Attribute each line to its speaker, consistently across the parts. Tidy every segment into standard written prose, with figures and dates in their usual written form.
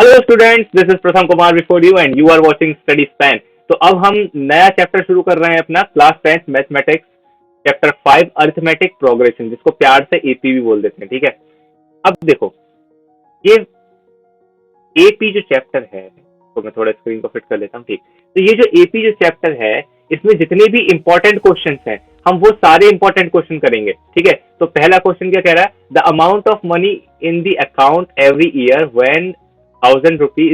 Speaker 1: Hello students, this is Pratham Kumar before you and you are watching study span. तो अब हम नया चैप्टर शुरू कर रहे हैं अपना class 10th mathematics chapter 5 arithmetic progression, जिसको प्यार से एपी भी बोल देते हैं। ठीक है, अब देखो ये एपी जो चैप्टर है, तो मैं थोड़ा स्क्रीन को फिट कर लेता हूँ। ठीक, तो ये जो एपी जो चैप्टर है, इसमें जितने भी इंपॉर्टेंट क्वेश्चन हैं हम वो सारे इंपॉर्टेंट क्वेश्चन करेंगे। ठीक है, तो पहला क्वेश्चन क्या कह रहा है? The amount of money in the account every year when 10,000 rupee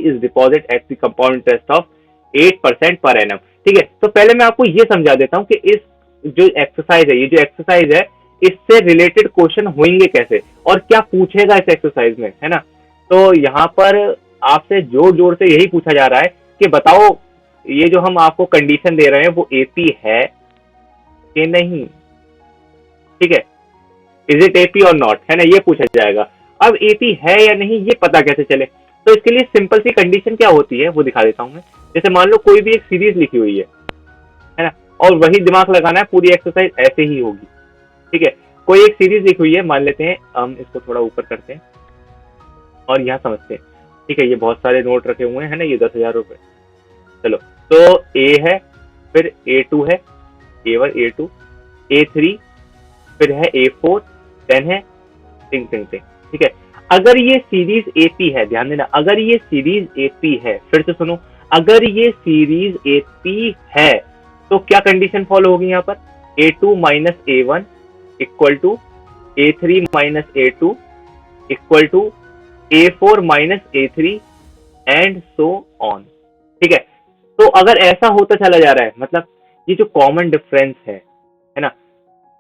Speaker 1: is deposit at the compound interest of 8% per annum. ठीक है, तो पहले मैं आपको ये समझा देता हूँ कि इस जो एक्सरसाइज है, ये जो एक्सरसाइज है, इससे रिलेटेड क्वेश्चन होंगे कैसे और क्या पूछेगा इस एक्सरसाइज में, है ना। तो यहाँ पर आपसे जोर जोर से यही पूछा जा रहा है कि बताओ ये जो हम आपको कंडीशन दे रहे हैं वो एपी है कि नहीं। ठीक है, इज इट एपी और नॉट, है ना, ये पूछा जाएगा। अब एपी है या नहीं ये पता कैसे चले? तो इसके लिए सिंपल सी कंडीशन क्या होती है वो दिखा देता हूं मैं। जैसे मान लो कोई भी एक सीरीज लिखी हुई है ना, और वही दिमाग लगाना है, पूरी एक्सरसाइज ऐसे ही होगी। ठीक है, कोई एक सीरीज लिखी हुई है, मान लेते हैं हम इसको थोड़ा ऊपर करते हैं और यहाँ समझते हैं। ठीक है, ये बहुत सारे नोट रखे हुए हैं ना, ये 10,000 रुपए। चलो, तो ए है, फिर A2 है, A1 A2 A3, फिर है A4, 10 है, टिंग टिंग टिंग। ठीक है, अगर ये सीरीज एपी है, ध्यान देना, अगर ये सीरीज एपी है, फिर से सुनो, अगर ये सीरीज एपी है तो क्या कंडीशन फॉलो होगी यहाँ पर? A2 minus A1 equal to A3 minus A2 equal to A4 minus A3 and so on. ठीक है, तो अगर ऐसा होता चला जा रहा है, मतलब ये जो कॉमन डिफरेंस है ना,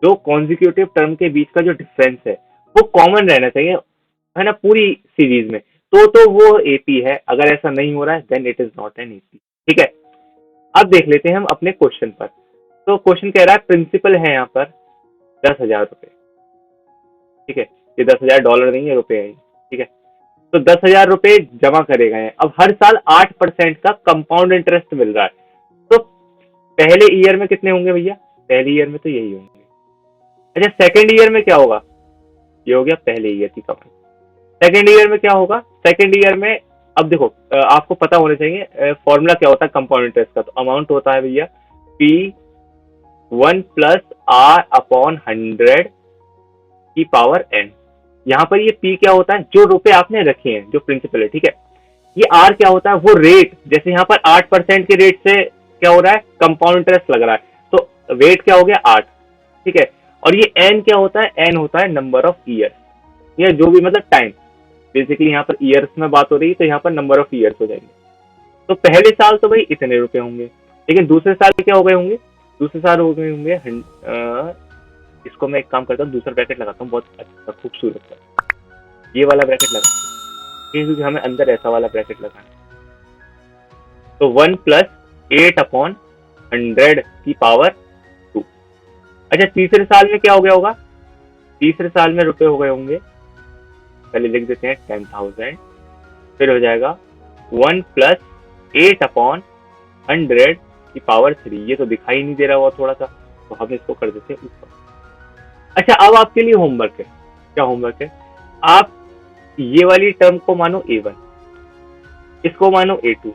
Speaker 1: जो कॉन्जिक्यूटिव टर्म के बीच का जो डिफरेंस है वो कॉमन रहना चाहिए, है ना, पूरी सीरीज में, तो वो एपी है। अगर ऐसा नहीं हो रहा है then it is not an AP. ठीक है, अब देख लेते हैं हम अपने क्वेश्चन पर। तो क्वेश्चन कह रहा है प्रिंसिपल है यहाँ पर 10,000 रुपए। ठीक है, ये $10,000 नहीं है, रुपए है। ठीक है, तो 10,000 रुपए जमा करे गए हैं। अब हर साल 8% का कंपाउंड इंटरेस्ट मिल रहा है। तो पहले ईयर में कितने होंगे भैया? पहले ईयर में तो यही होंगे। अच्छा, सेकेंड ईयर में क्या होगा? ये हो गया पहले ईयर की कमाई। सेकेंड ईयर में क्या होगा? सेकेंड ईयर में अब देखो, आपको पता होना चाहिए फॉर्मूला क्या होता है कंपाउंड इंटरेस्ट का। तो अमाउंट होता है भैया P1 प्लस R अपॉन 100 की पावर n। यहाँ पर ये P क्या होता है? जो रुपए आपने रखे हैं, जो प्रिंसिपल है। ठीक है, ये R क्या होता है? वो रेट, जैसे यहाँ पर 8% के रेट से क्या हो रहा है? कंपाउंड इंटरेस्ट लग रहा है, तो रेट क्या हो गया? 8। ठीक है, और ये n क्या होता है? n होता है नंबर ऑफ ईयर, या जो भी मतलब टाइम। बेसिकली यहाँ पर ईयर्स में बात हो रही है, तो यहाँ पर नंबर ऑफ ईयर्स हो जाएंगे। तो पहले साल तो भाई इतने रुपए होंगे, लेकिन दूसरे साल क्या हो गए होंगे? दूसरे साल हो गए होंगे इसको मैं एक काम करता हूँ, दूसरा ब्रैकेट लगाता हूँ, बहुत अच्छा खूबसूरत है, ये वाला ब्रैकेट लगा, क्योंकि हमें अंदर ऐसा वाला ब्रैकेट लगाना है। तो 1 प्लस 8 अपॉन 100 की पावर 2। अच्छा, तीसरे साल में क्या हो गया होगा? तीसरे साल में रुपए हो गए होंगे, पहले लिख देते हैं 10,000, फिर हो जाएगा 1 प्लस 8 अपॉन 100 की पावर 3। ये तो दिखाई नहीं दे रहा हुआ थोड़ा सा, तो हम इसको कर देते हैं ऊपर। अच्छा, अब आपके लिए होमवर्क है। क्या होमवर्क है? आप ये वाली टर्म को मानो A1, इसको मानो A2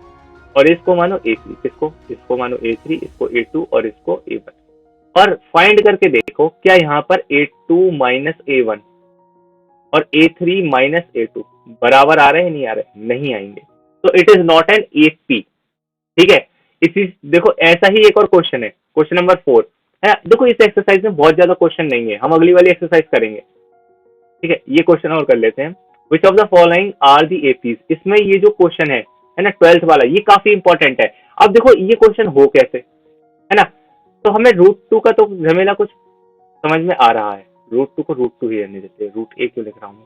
Speaker 1: और इसको मानो A3, इसको मानो A3, इसको A2 और इसको A1, और फाइंड करके देखो क्या यहाँ पर A2 माइनस A1 और A3 माइनस A2 बराबर आ रहे हैं? नहीं आ रहे, नहीं आएंगे, तो it is not an AP. ठीक है, इसी देखो ऐसा ही एक और क्वेश्चन है, क्वेश्चन नंबर 4 है। देखो इस एक्सरसाइज में बहुत ज्यादा क्वेश्चन नहीं है, हम अगली वाली एक्सरसाइज करेंगे। ठीक है, ये क्वेश्चन और कर लेते हैं। Which of the following are the APs. इसमें ये जो क्वेश्चन है ना 12th वाला, ये काफी इंपॉर्टेंट है। अब देखो ये क्वेश्चन हो कैसे, है ना, तो हमें √2 का तो झमेला कुछ समझ में आ रहा है। √2 को √2 ही रहने देते हैं, √a क्यों लिख रहा हूँ?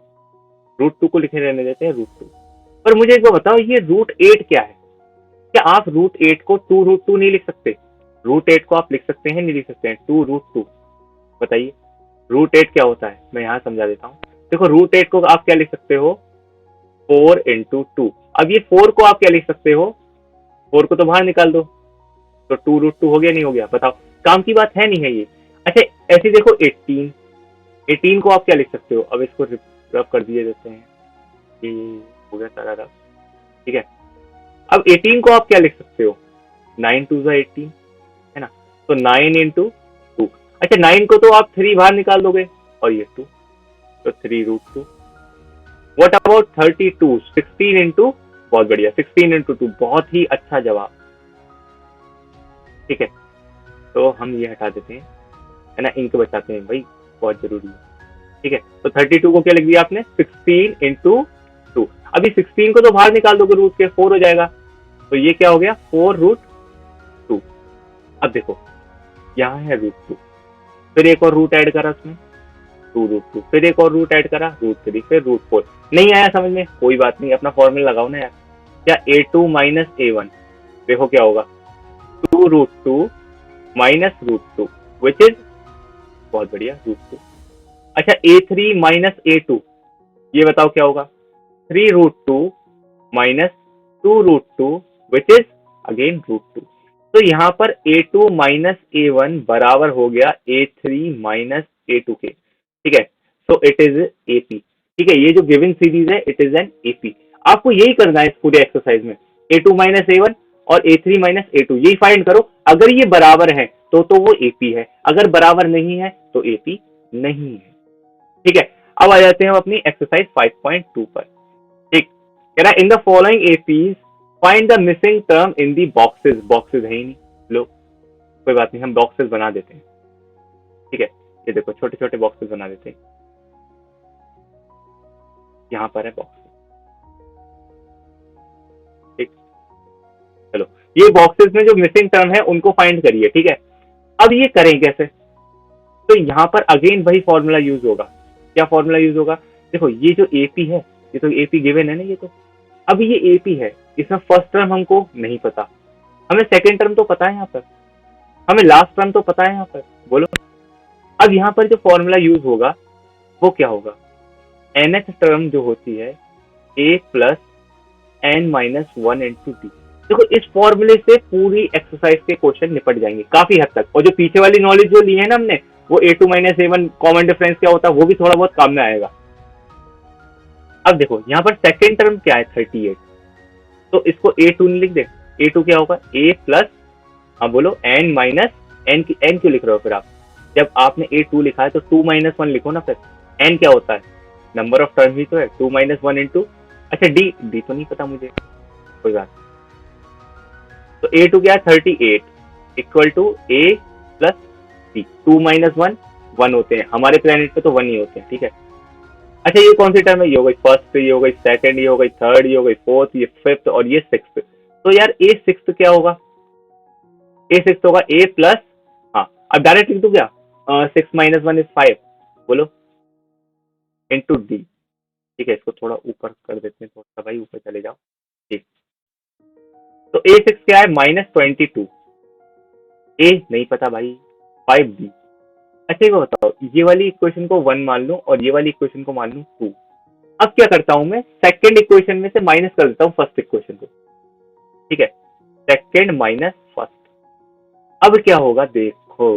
Speaker 1: √2 को लिखे रहने देते हैं √2। पर मुझे एक बार बताओ, ये √8 क्या है? क्या आप √8 को 2√2 नहीं लिख सकते? √8 को आप लिख सकते हैं, नहीं लिख सकते हैं? 2√2, बताइए √8 क्या होता है? मैं यहाँ समझा देता हूँ। देखो √8 को आप क्या लिख सकते हो? 4 into 2। अब ये 4 को आप क्या लिख सकते हो? 4 को तो बाहर निकाल दो, तो 2√2 हो गया, नहीं हो गया? बताओ, काम की बात है नहीं है ये? अच्छा, ऐसे देखो 18 को आप क्या लिख सकते हो? अब इसको रब कर दिए देते हैं, ये हो गया सारा रफ, ठीक है। अब 18 को आप क्या लिख सकते हो, 9 2 18 है ना, तो 9 इंटू 2। अच्छा 9 को तो आप 3 बाहर निकाल दोगे और ये 2, तो 3√2। व्हाट अबाउट 32, 16 इंटू, बहुत बढ़िया, 16 इंटू 2, बहुत ही अच्छा जवाब, ठीक है। तो हम ये हटा देते हैं, है ना, इंक बचाते हैं भाई, बहुत जरूरी है, ठीक है। तो 32 को क्या लिख दिया आपने, 16 इंटू 2। अभी 16 को तो बाहर निकाल दोगे रूट के, 4 हो जाएगा, तो ये क्या हो गया, 4√2। अब देखो यहाँ है √2, फिर एक और रूट ऐड करा उसमें, 2√2, फिर एक और रूट ऐड करा, √3, फिर √4। नहीं आया समझ में, कोई बात नहीं, अपना फॉर्मूला लगाओ ना यार। क्या A2 माइनस A1, देखो क्या होगा, 2√2 माइनस √2 विच इज, बहुत बढ़िया, √2। अच्छा A3 माइनस A2, ये बताओ क्या होगा, 3√2 माइनस 2√2 विच इज अगेन √2। तो यहाँ पर A2 माइनस A1 बराबर हो गया A3 माइनस A2 के, ठीक है। सो इट इज AP, ठीक है। ये जो गिवन सीरीज है इट इज एन AP। आपको यही करना है इस पूरे एक्सरसाइज में, A2 माइनस A1 और A3 माइनस A2 यही फाइंड करो। अगर ये बराबर है तो वो AP है, अगर बराबर नहीं है तो AP नहीं है, ठीक है। अब आ जाते हैं हम अपनी एक्सरसाइज 5.2 पर, ठीक। कह रहा है in the following APs find the missing term in the boxes, boxes है ही नहीं, लो कोई बात नहीं, हम बॉक्सेस बना देते हैं, ठीक है। ये देखो छोटे छोटे बॉक्सेस बना देते हैं, यहाँ पर है बॉक्स, ठीक। चलो ये बॉक्सेस में जो मिसिंग टर्म है उनको फाइंड करिए, ठीक है। अब ये करें कैसे, तो यहाँ पर अगेन वही फॉर्मूला यूज होगा। क्या फॉर्मूला यूज होगा, देखो ये जो AP है, ये तो AP गिवन है ना, ये तो अब ये AP है, इसमें फर्स्ट टर्म हमको नहीं पता, हमें सेकेंड टर्म तो पता है यहाँ पर, हमें लास्ट टर्म तो पता है यहाँ पर, बोलो। अब यहाँ पर जो फॉर्मूला यूज होगा वो क्या होगा, nth टर्म जो होती है A plus n minus 1 into D. देखो इस फॉर्मूले से पूरी एक्सरसाइज के क्वेश्चन निपट जाएंगे काफी हद तक, और जो पीछे वाली नॉलेज जो ली है ना हमने, वो A2 minus A1 common difference क्या होता है वो भी थोड़ा बहुत काम में आएगा। अब देखो यहाँ पर सेकेंड टर्म क्या है 38, तो इसको A2 नहीं लिख दे, A2 क्या होगा A प्लस, हाँ बोलो, n माइनस n क्यों लिख रहे हो फिर आप, जब आपने A2 लिखा है तो 2 माइनस 1 लिखो ना फिर। n क्या होता है, नंबर ऑफ टर्म ही तो है, 2 माइनस 1 इंटू, अच्छा डी तो नहीं पता मुझे, कोई बात। तो A2 क्या है 38 equal to A plus D, 2 minus 1 1 होते हैं, हमारे प्लेनेट पे तो 1 ही होते हैं, ठीक है। अच्छा ये कौन सी टर्म है, ये हो गई फर्स्ट, ये हो गई सेकंड, ये हो गई थर्ड, ये हो गई फोर्थ, ये फिफ्थ और ये सिक्स्थ। तो यार A सिक्स्थ क्या होगा, A सिक्स्थ होगा A प्लस, हाँ अब डायरेक्ट लिख दू क्या, 6 माइनस 1 इज 5, बोलो, इंटू डी, ठीक है। इसको थोड़ा ऊपर कर देते हैं, थोड़ा भाई ऊपर चले जाओ, ठीक। तो A6 क्या है -22, A नहीं पता भाई, 5D। अच्छा ये बताओ, ये वाली इक्वेशन को 1 मान लूं और ये वाली इक्वेशन को मान लूं 2। अब क्या करता हूं मैं, सेकंड इक्वेशन में से माइनस कर देता हूं फर्स्ट इक्वेशन को, ठीक है, सेकंड माइनस फर्स्ट। अब क्या होगा देखो,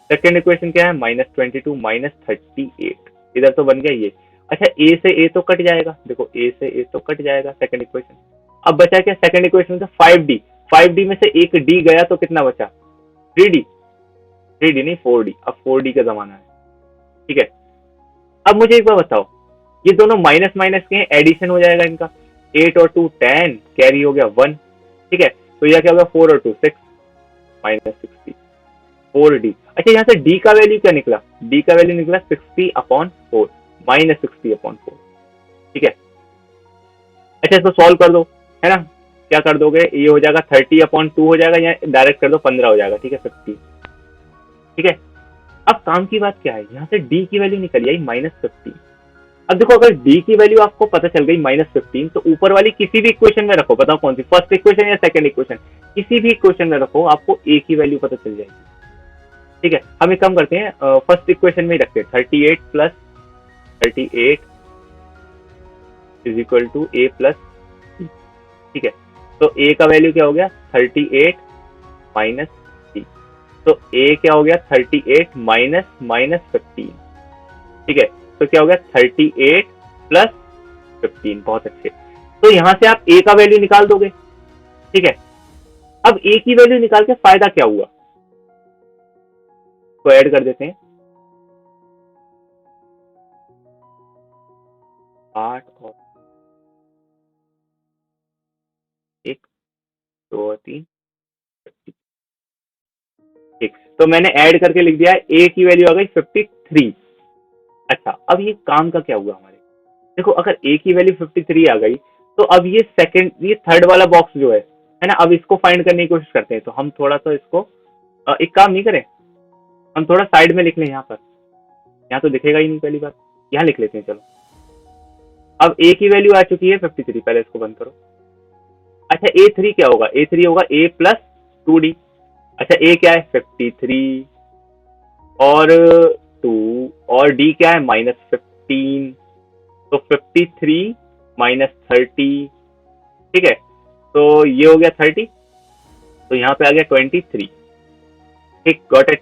Speaker 1: सेकंड इक्वेशन क्या है -22 -38, इधर तो बन गया ये। अच्छा A से A तो कट जाएगा, देखो A से A तो कट जाएगा सेकंड इक्वेशन। अब बचा क्या सेकंड इक्वेशन से 5D, 5D में से एक D गया तो कितना बचा 3D, 3D नहीं 4D, अब 4D का जमाना है, ठीक है। अब मुझे एक बार बताओ, ये दोनों माइनस माइनस के हैं, एडिशन हो जाएगा इनका, 8 और 2 10, कैरी हो गया 1, ठीक है। तो यह क्या होगा 4 और 2 6 -60, 4D। अच्छा यहाँ से D का वैल्यू क्या निकला, D का वैल्यू निकला 60/4 -60/4, ठीक है। अच्छा इसको सॉल्व कर दो, है ना, क्या कर दोगे, ये हो जाएगा 30/2 हो जाएगा, या डायरेक्ट कर दो 15 हो जाएगा, ठीक है 50, ठीक है। अब काम की बात क्या है, यहाँ से D की वैल्यू निकल आई -50। अब देखो अगर D की वैल्यू आपको पता चल गई -15, तो ऊपर वाली किसी भी इक्वेशन में रखो, बताओ कौन सी, फर्स्ट इक्वेशन या सेकंड इक्वेशन, किसी भी इक्वेशन में रखो आपको A की वैल्यू पता चल जाएगी, ठीक है। हम एक काम करते हैं, फर्स्ट इक्वेशन में ही रखते हैं, 38 plus 38 is equal to A plus, ठीक है। तो A का वैल्यू क्या हो गया 38 माइनस C, तो A क्या हो गया 38 माइनस -15, ठीक है। तो क्या हो गया 38 प्लस 15, बहुत अच्छे। तो यहाँ से आप a का वैल्यू निकाल दोगे, ठीक है। अब a की वैल्यू निकाल के फायदा क्या हुआ, तो ऐड कर देते हैं 8 और 1, 2 और 3, ठीक। तो मैंने ऐड करके लिख दिया है, a की वैल्यू आ गई 53। अच्छा, अब ये काम का क्या हुआ हमारे, देखो अगर a की वैल्यू 53 आ गई, तो अब ये थर्ड वाला बॉक्स जो है ना, अब इसको फाइंड करने की कोशिश करते हैं। तो हम थोड़ा सा इसको एक काम नहीं करें, हम थोड़ा साइड में लिख लें यहाँ पर, यहाँ तो दिखेगा ही नहीं पहली बार, यहाँ लिख लेते हैं चलो। अब a की वैल्यू आ चुकी है 53, पहले इसको बंद करो। अच्छा a3 क्या होगा, a3 होगा a प्लस 2d। अच्छा a क्या है 53 और 2, और d क्या है -15, तो 53 -30, ठीक है। तो ये हो गया 30, तो यहाँ पे आ गया 23, ठीक, गॉट इट।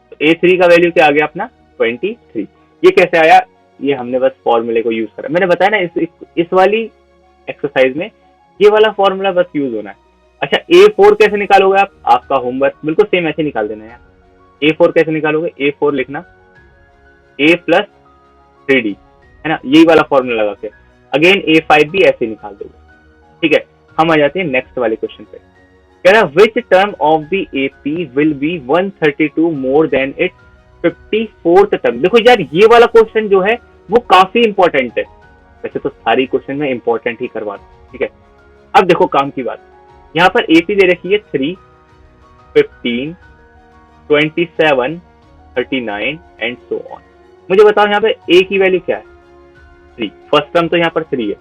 Speaker 1: तो A3 का वैल्यू क्या आ गया अपना 23। ये कैसे आया, ये हमने बस फॉर्मूले को यूज करा, मैंने बताया ना इस वाली एक्सरसाइज में ये वाला फॉर्मूला बस यूज होना है। अच्छा A4 कैसे निकालोगे आप, आपका होमवर्क बिल्कुल सेम ऐसे निकाल देना यार। A4 कैसे निकालोगे, A4 लिखना a प्लस 3d, है ना, यही वाला फॉर्मूला लगा के। अगेन A5 भी ऐसे निकाल दोगे, ठीक है। हम आ जाते हैं नेक्स्ट वाले क्वेश्चन पे, कह रहा विच term of the AP will be 132 more than it's 54th term. देखो यार ये वाला क्वेश्चन जो है वो काफी इंपॉर्टेंट है, वैसे तो सारी क्वेश्चन में इंपॉर्टेंट ही करवा दो, ठीक है। अब देखो काम की बात, यहाँ पर एपी दे रखी है 3, 15, 27, 39 एंड सो ऑन। मुझे बताओ यहाँ पे ए की वैल्यू क्या है 3, फर्स्ट टर्म तो यहाँ पर 3 है।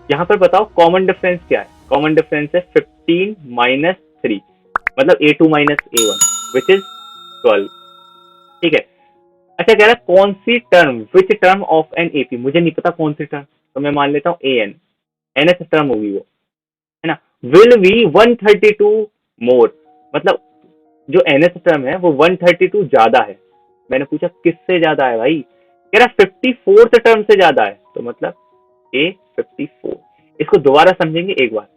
Speaker 1: यहाँ पर बताओ कॉमन डिफरेंस क्या है, कॉमन डिफरेंस है 15 माइनस 3, मतलब A2 minus A1 which is 12, ठीक है। अच्छा कह रहा है कौन सी term, which term of an AP, मुझे नहीं पता कौन सी टर्म, तो मैं मान लेता हूँ एन, एनएस टर्म होगी वो, है ना, विल बी 132 मोर, मतलब जो एनएस टर्म है वो 132 ज्यादा है। मैंने पूछा किससे ज्यादा है भाई, कह रहा 54th टर्म से ज्यादा है, तो मतलब A54। इसको दोबारा समझेंगे एक बार,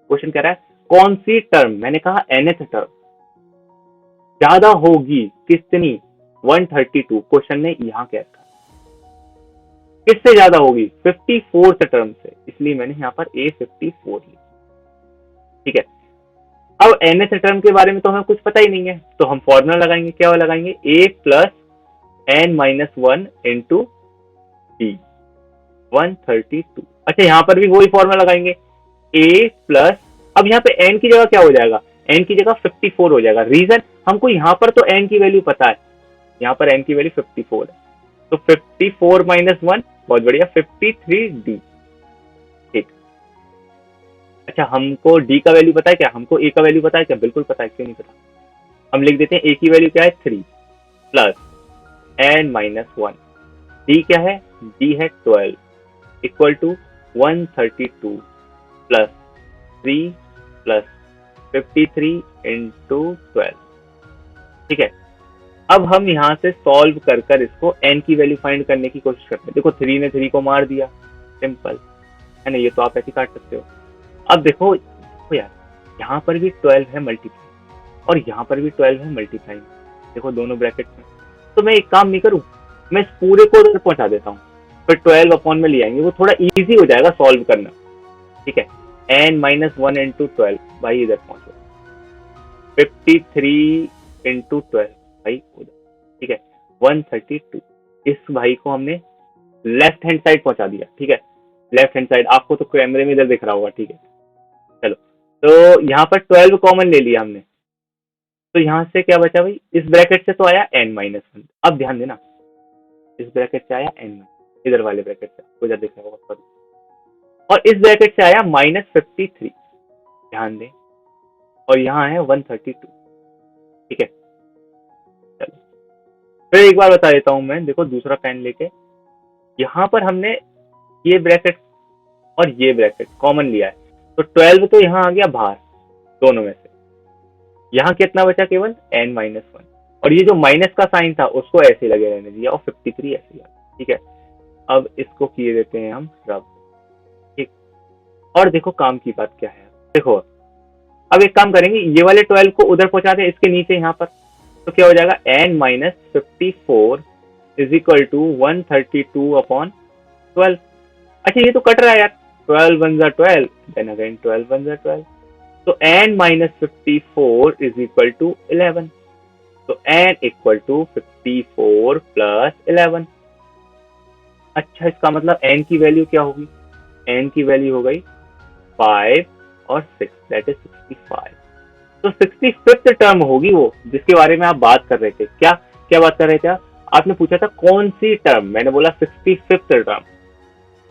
Speaker 1: क्वेश्चन कह रहा है कौन सी टर्म, मैंने कहा nth टर्म ज्यादा होगी कितनी 132, क्वेश्चन ने यहाँ कह रखा किससे ज्यादा होगी 54th टर्म से, इसलिए मैंने यहाँ पर A54 लिखा, ठीक है। अब nth टर्म के बारे में तो हमें कुछ पता ही नहीं है, तो हम फॉर्मूला लगाएंगे, क्या लगाएंगे a plus n minus 1 into D 132। अच्छा यहाँ पर भी वही फॉर्मूला लगाएंगे a प्लस, अब यहाँ पे n की जगह क्या हो जाएगा, n की जगह 54 हो जाएगा। रीजन, हमको यहाँ पर तो n की वैल्यू पता है, यहाँ पर n की वैल्यू 54 है, तो 54 माइनस 1, बहुत बढ़िया 53d, ठीक। अच्छा हमको d का वैल्यू पता है क्या, हमको a का वैल्यू पता है क्या, बिल्कुल पता है, क्यों नहीं पता। हम लिख देते हैं a की वैल्यू क्या है 3 प्लस n माइनस 1, d क्या है, d है 12 equal to 132 plus 3 plus 53 into 12, ठीक है। अब हम यहाँ से सॉल्व कर कर इसको n की वैल्यू फाइंड करने की कोशिश करते हैं। देखो 3 ने 3 को मार दिया, सिंपल है ना, ये तो आप ऐसे काट सकते हो। अब देखो यार यहाँ पर भी 12 है मल्टीप्लाई और यहाँ पर भी 12 है मल्टीप्लाई, देखो दोनों ब्रैकेट में। तो मैं एक काम नहीं करूँ, मैं इस पूरे को उधर पहुंचा देता हूँ, फिर 12 अपॉन में ले आएंगे, वो थोड़ा इजी हो जाएगा सॉल्व करना, ठीक है। n माइनस 1 इंटू 12, भाई इधर पहुंचो 53 इंटू 12, भाई उधर, ठीक है 132। इस भाई को हमने लेफ्ट हैंड साइड पहुंचा दिया, ठीक है, लेफ्ट हैंड साइड आपको तो कैमरे में इधर दिख रहा होगा, ठीक है। चलो तो यहाँ पर 12 कॉमन ले लिया हमने, तो यहाँ से क्या बचा भाई, इस ब्रैकेट से तो आया n माइनस 1, अब ध्यान देना इस ब्रैकेट से आया n, इधर वाले ब्रैकेट से इधर दिख रहा होगा सॉरी, और इस ब्रैकेट से आया -53, ध्यान दें, और यहाँ है 132, ठीक है। चलो फिर एक बार बता देता हूँ मैं, देखो दूसरा पेन लेके, यहाँ पर हमने ये ब्रैकेट और ये ब्रैकेट कॉमन लिया है, तो 12 तो यहाँ आ गया बाहर दोनों में से, यहाँ कितना बचा केवल n माइनस 1, और ये जो माइनस का साइन था उसको ऐसे लगे रहने दिया और 53 ऐसे लगा, ठीक है। अब इसको किए देते हैं हम रब, ठीक। और देखो काम की बात क्या है, देखो अब एक काम करेंगे, ये वाले 12 को उधर पहुंचाते हैं इसके नीचे यहाँ पर, तो क्या हो जाएगा n minus 54 is equal to 132 upon 12। अच्छा ये तो कट रहा है यार, 12 वन जा 12, देन अगेन 12 वन जा 12, तो n minus 54 is equal to 11, तो n इक्वल टू 54 प्लस 11। अच्छा इसका मतलब n की वैल्यू क्या होगी, n की वैल्यू हो गई 5 और 6 दैट इज 65। तो 65th टर्म होगी वो जिसके बारे में आप बात कर रहे थे। क्या क्या बात कर रहे थे आपने पूछा था कौन सी टर्म, मैंने बोला 65th टर्म,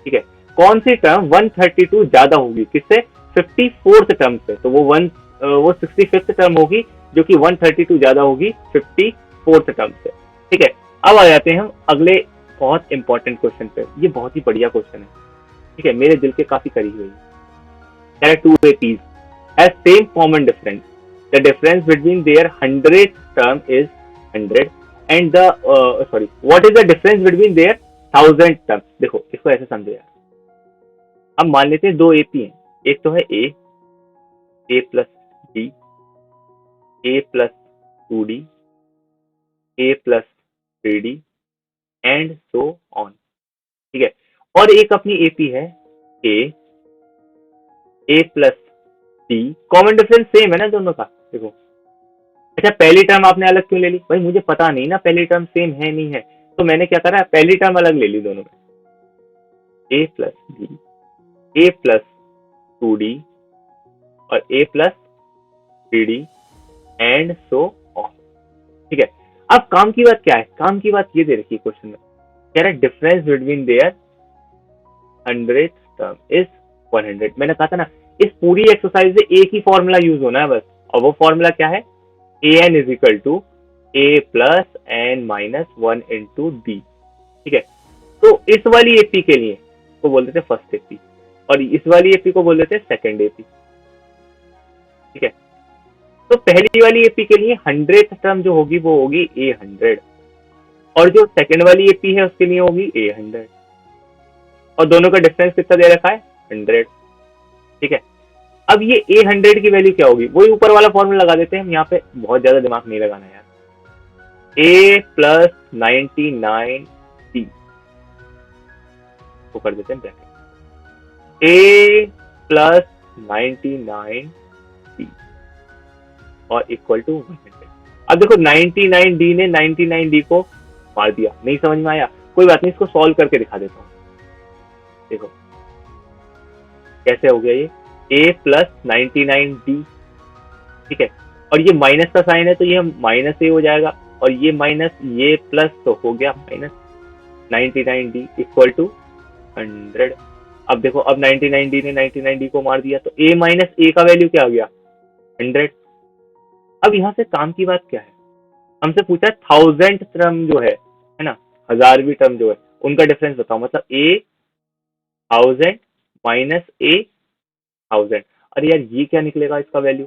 Speaker 1: ठीक है। कौन सी टर्म 132 ज्यादा होगी किससे, 54th टर्म से, तो वो 65th टर्म होगी जो कि 132 ज्यादा होगी 54th टर्म से, ठीक है। अब आ जाते हैं हम अगले बहुत इंपॉर्टेंट क्वेश्चन पे, ये बहुत ही बढ़िया क्वेश्चन है, ठीक है, मेरे दिल के काफी करीब है। There are two APs has same common difference. The difference between their 100th term is 100 and what is the difference between their 1000th term? देखो इसको ऐसे समझो यार, अब मान लेते हैं दो AP हैं, एक तो है A plus D, A plus 2D, A plus 3D and so on, ठीक है। और एक अपनी AP है A plus D, common difference same है ना दोनों का, देखो। अच्छा पहली टर्म आपने अलग क्यों ले ली, भाई मुझे पता नहीं ना पहली टर्म सेम है नहीं है, तो मैंने क्या करा, पहली टर्म अलग ले ली दोनों में, a plus d, a plus 2D और a plus 3D and so on, ठीक है। अब काम की बात क्या है, काम की बात ये दे रखी है क्वेश्चन में, कह रहा है difference between their 100th term is 100। मैंने कहा था ना इस पूरी एक्सरसाइज में एक ही फॉर्मूला यूज होना है बस, और वो फॉर्मूला क्या है, an is equal to a plus n minus 1 into d, ठीक है। तो इस वाली एपी के लिए को बोल देते फर्स्ट एपी और इस वाली एपी को बोल देते सेकंड एपी, ठीक है। तो पहली वाली एपी के लिए 100th टर्म जो होगी वो होगी a100 और जो सेकंड वाली एपी है उसके लिए होगी a100 और दोनों का डिफरेंस कितना दे रखा है 100, ठीक है। अब ये a100 की वैल्यू क्या होगी, वही ऊपर वाला फॉर्मूला लगा देते हैं हम, यहाँ पे बहुत ज्यादा दिमाग नहीं लगाना यार, a प्लस 99d को कर देते हैं ब्रैकेट, a प्लस 99d और इक्वल टू 100। अब देखो 99d ने 99d को मार दिया, नहीं समझ में आया, कोई बात नहीं, इसको सॉल्व करके दिखा देता हूँ। देखो कैसे हो गया ये a प्लस 99d, ठीक है, और ये माइनस का साइन है तो ये माइनस ए हो जाएगा और ये माइनस ये प्लस तो हो गया माइनस 99d इक्वल टू 100। अब देखो अब 99d ने 99d को मार दिया तो a माइनस ए का वैल्यू क्या आ गया 100। अब यहाँ से काम की बात क्या है, हमसे पूछा 1000th टर्म जो है ना, 1000वीं टर्म जो है उनका डिफरेंस बताओ, मतलब a 1000 माइनस a 1000। अरे यार ये क्या निकलेगा इसका वैल्यू,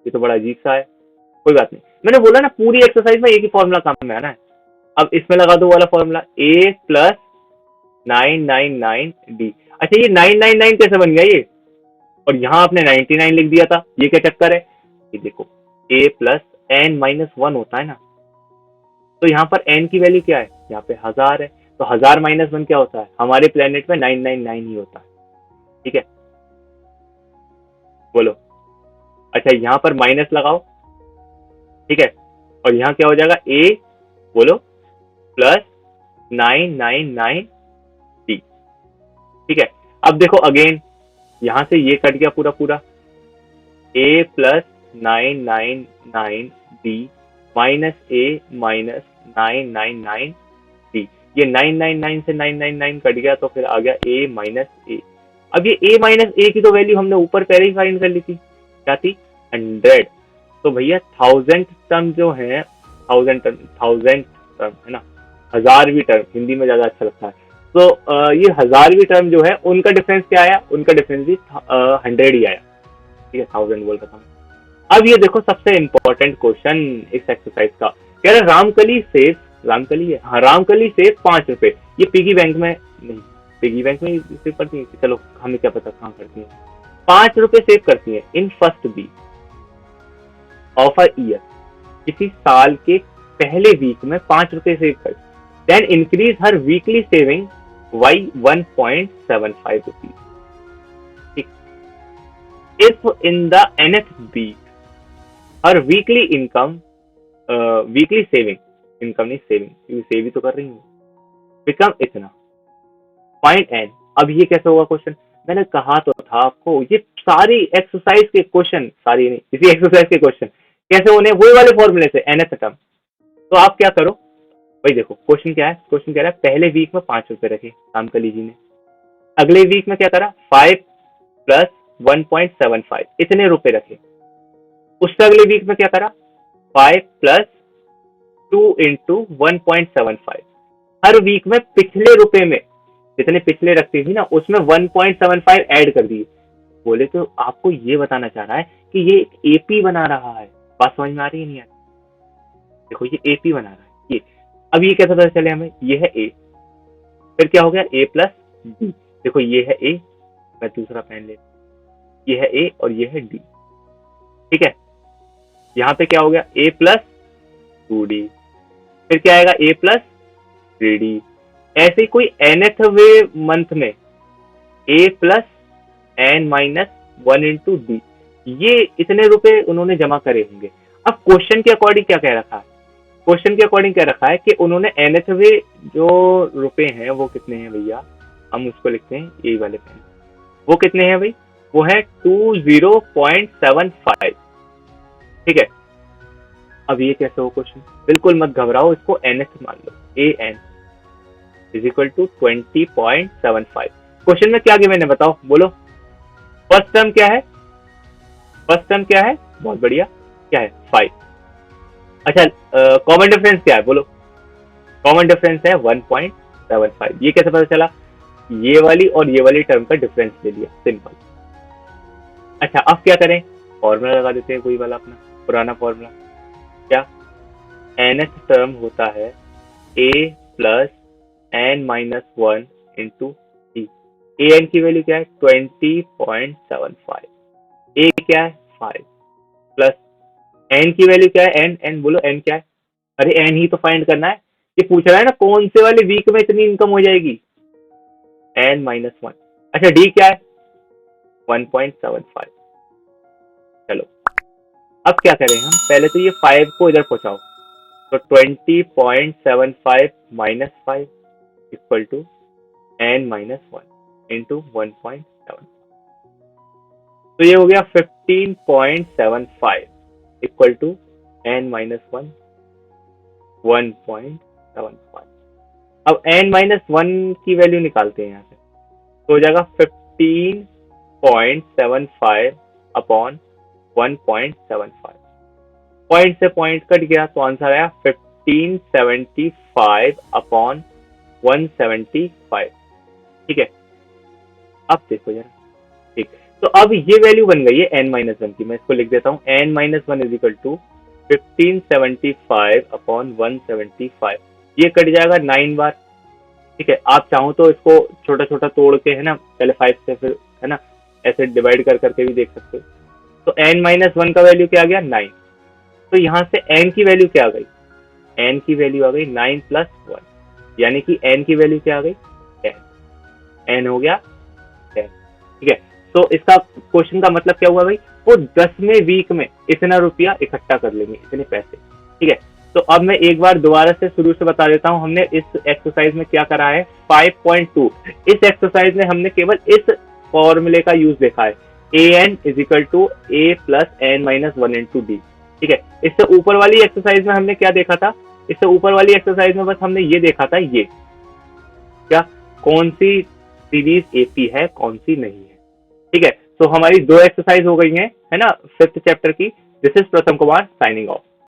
Speaker 1: ये तो बड़ा अजीब सा है, कोई बात नहीं, मैंने बोला ना पूरी एक्सरसाइज में एक ही फॉर्मूला काम में आना है। अब इसमें लगा दो वाला फॉर्मूला a प्लस 999d। अच्छा ये 999 कैसे बन गया ये, और यहाँ आपने 99 लिख दिया था, ये क्या चक्कर है, ये देखो a प्लस n माइनस 1 होता है ना, तो यहाँ पर n की वैल्यू क्या है, यहाँ पे 1000 है, तो 1000 माइनस 1 क्या होता है, हमारे प्लेनेट में 999 ही होता है, ठीक है, बोलो। अच्छा यहाँ पर माइनस लगाओ, ठीक है, और यहाँ क्या हो जाएगा a बोलो प्लस 999d, ठीक है। अब देखो अगेन यहाँ से ये कट गया पूरा पूरा, a plus 999d minus a minus 999d, ये 999 से 999 कट गया तो फिर आ गया a माइनस ए। अब ये a माइनस ए की तो वैल्यू हमने ऊपर पहले ही फाइंड कर ली थी, क्या थी 100। तो भैया 1000th टर्म जो है 1000th टर्म है ना, 1000वीं टर्म हिंदी में ज्यादा अच्छा लगता है, तो ये 1000वीं टर्म जो है उनका डिफरेंस क्या आया, उनका डिफरेंस भी 100 ही आया, ठीक है, 1000 बोल रहा था। अब ये देखो सबसे इंपॉर्टेंट क्वेश्चन इस एक्सरसाइज का, कह रहे रामकली सेव, रामकली है, हाँ रामकली सेव 5 रुपए, ये पिगी बैंक में नहीं, पिगी बैंक में सेव करती है, चलो हमें क्या पता कहाँ करती है, 5 रुपए सेव करती है in first week of a year, किसी साल के पहले वीक में 5 रुपए सेव कर, then increase her weekly saving by 1.75 rupees. ठीक, if in the nth week her weekly income, weekly saving, income नहीं सेविंग, क्योंकि सेव ही तो कर रही हूँ, बिकम इतना, फाइंड एन। अब ये कैसे होगा क्वेश्चन, मैंने कहा तो था आपको ये सारी एक्सरसाइज के क्वेश्चन, सारी नहीं इसी एक्सरसाइज के क्वेश्चन कैसे होने, वही वाले फॉर्मूले से nth टर्म। तो आप क्या करो भाई, देखो क्वेश्चन क्या है, क्वेश्चन कह रहा है पहले वीक में 5 रुपए रखे रामकली जी ने, अगले वीक में क्या करा 5 प्लस 1.75 इतने रुपए रखे, उससे अगले वीक में क्या करा 5 प्लस 2 इंटू 1.75, हर वीक में पिछले रुपए में जितने पिछले रखती थी ना उसमें 1.75 ऐड कर दिए। बोले तो आपको ये बताना चाह रहा है कि ये एक एपी बना रहा है, बात समझ में आ रही है नहीं आ रही, देखो ये एपी बना रहा है ये। अब ये कैसे पता चले हमें, ये है ए, फिर क्या हो गया ए प्लस डी, देखो ये है ए, मैं दूसरा पेन ले, ये है ए और ये है डी, ठीक है, यहाँ पे क्या हो गया ए प्लस 2d, फिर क्या आएगा ए प्लस 3d, ऐसे ही कोई nthवे मंथ में a plus n minus 1 into D, ये इतने रुपए उन्होंने जमा करे होंगे। अब क्वेश्चन के अकॉर्डिंग क्या कह रखा है, क्वेश्चन के अकॉर्डिंग क्या रखा है कि उन्होंने nthवे जो रुपए हैं वो कितने हैं भैया, हम उसको लिखते हैं यही वाले पेन, वो कितने हैं भाई, वो है 20.75, ठीक है। अब ये कैसे हो क्वेश्चन, बिल्कुल मत घबराओ, इसको nth मान लो, an is equal to 20.75। Question में क्या गिवन है बताओ, बोलो फर्स्ट टर्म क्या है, फर्स्ट टर्म क्या है, बहुत बढ़िया, क्या है 5, अच्छा कॉमन डिफरेंस क्या है बोलो, कॉमन डिफरेंस है 1.75, ये कैसे पता चला, ये वाली और ये वाली टर्म का डिफरेंस ले लिया, सिंपल। अच्छा अब क्या करें, फॉर्मूला लगा देते हैं कोई वाला अपना पुराना फॉर्मूला, क्या nth टर्म होता है a plus n minus 1 into D, an की वैल्यू क्या है 20.75, a क्या है 5 प्लस n की वैल्यू क्या है, n बोलो n क्या है, अरे n ही तो फाइंड करना है, ये पूछ रहा है ना कौन से वाले वीक में इतनी इनकम हो जाएगी, n माइनस 1, अच्छा d क्या है 1.75, चलो अब क्या करें हम, पहले तो ये 5 को इधर पहुंचाओ, तो 20.75 minus 5 equal to n minus 1 into 1.75, तो ये हो गया 15.75 इक्वल टू n माइनस 1 1.75। अब n माइनस 1 की वैल्यू निकालते हैं यहाँ से, तो हो जाएगा 15.75 अपॉन 1.75, पॉइंट से पॉइंट कट गया तो आंसर आया 1575 अपॉन 175, ठीक है। अब देखो जरा, ठीक, तो अब ये वैल्यू बन गई है n माइनस 1 की, मैं इसको लिख देता हूँ n minus 1 is equal to 1575 upon 175, ये कट जाएगा 9 बार, ठीक है। आप चाहो तो इसको छोटा छोटा तोड़ के है ना, पहले 5 से फिर है ना ऐसे डिवाइड कर करके भी देख सकते हो, तो n माइनस 1 का वैल्यू क्या आ गया 9, तो यहाँ से n की वैल्यू क्या आ गई, n की वैल्यू आ गई 9 प्लस 1, यानी कि n की वैल्यू क्या आ गई 10, n हो गया 10, ठीक है। तो इसका क्वेश्चन का मतलब क्या हुआ भाई, वो 10वें वीक में इतना रुपया इकट्ठा कर लेंगे, इतने पैसे, ठीक है। तो अब मैं एक बार दोबारा से शुरू से बता देता हूँ, हमने इस एक्सरसाइज में क्या करा है 5.2, इस एक्सरसाइज में हमने केवल इस फॉर्मूले का यूज देखा है, an is equal to a plus n minus 1 into d, ठीक है। इससे ऊपर वाली एक्सरसाइज में हमने क्या देखा था, इससे ऊपर वाली एक्सरसाइज में बस हमने ये देखा था, ये क्या कौन सी सीरीज एपी है कौन सी नहीं है, ठीक है। तो हमारी 2 एक्सरसाइज हो गई हैं, है ना 5th चैप्टर की। This is Pratham Kumar signing off.